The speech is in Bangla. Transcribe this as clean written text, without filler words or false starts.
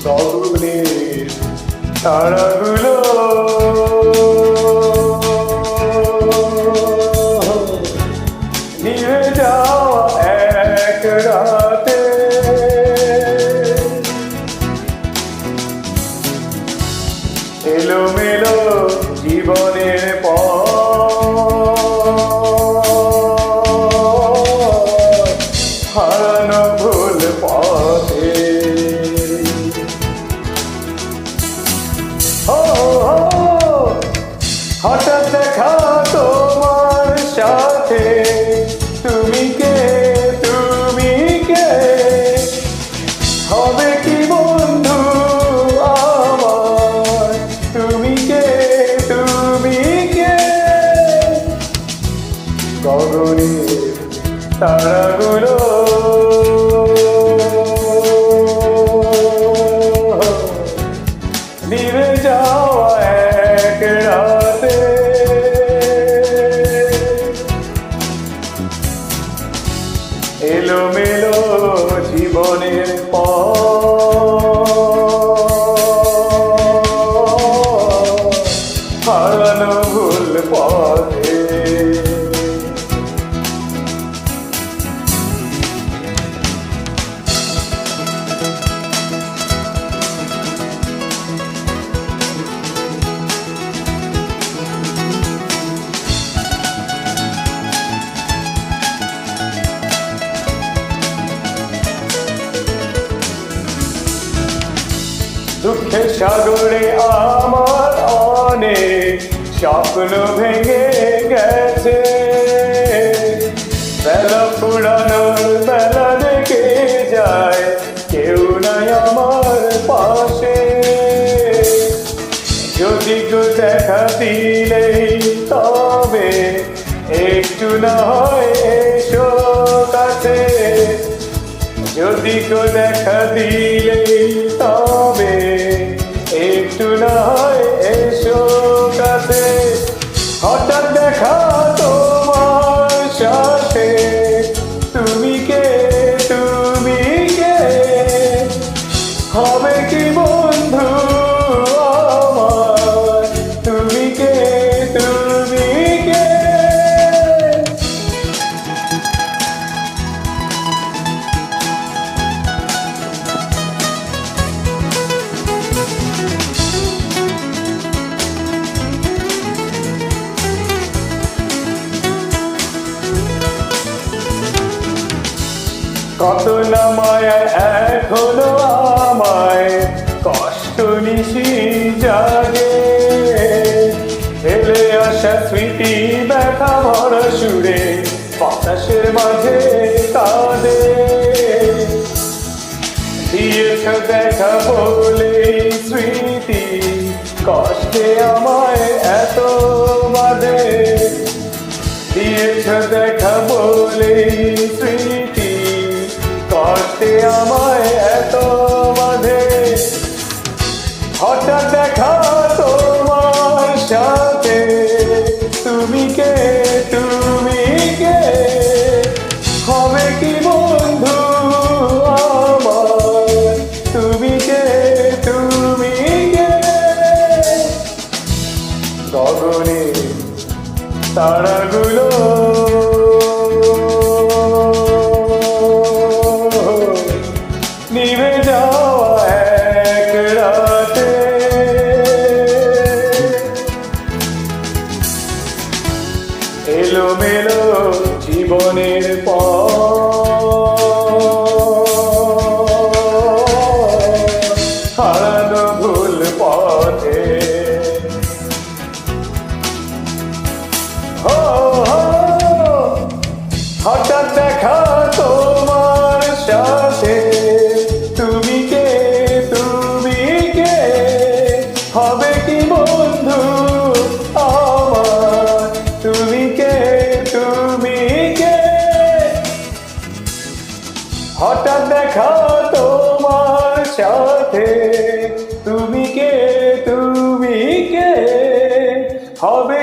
গগনের তারাগুলো নিভে যাওয়া এক রাতে এলোমেলো জীবনের হারানো ভুল পথে হঠাৎ দেখা তোমার সাথে তুমি কে হবে কি বন্ধু আমার তুমি কে গগনের তারাগুলো নিভে যাওয়া এক রাতে এলোমেলো জীবনের হারানো ভুল পথে দুঃখের সাগরে আমার অনেক স্বপ্ন ভেঙে গেছে বেলা ফুরানোর বেলা দেখে যায় কেউ নাই আমার পাশে যদি কেউ দেখা দিলেই তবে একটু না হয় এসো কাছে যদি কেউ দেখা দিলেই তবে একটু না হয় এসো কাছে হঠাৎ দেখা তোমার সাথে তুমি কে হবে কি বন্ধু আমার তুমি কে কত না মায়া এখনো আমায় কষ্ট নিশি জাগে ফেলে আসা স্মৃতি ব্যথা ভরা সুরে বাতাসের মাঝে কাঁদে দিয়েছ দেখা বলে স্মৃতি কষ্টে আমায় এত বাঁধে দিয়েছ দেখা বলে স্মৃতি কষ্টে আমায় এত বাঁধে হঠাৎ দেখা তোমার সাথে তুমি কে হবে কি বন্ধু আমার তুমি কে গগনের তারাগুলো নিভে যাওয়া এক রাতে এলোমেলো জীবনের হারানো ভুল পথে হঠাৎ দেখা তোমার সাথে তুমি কে হবে কি বন্ধু আমার তুমি কে হঠাৎ দেখা তোমার সাথে তুমি কে হবে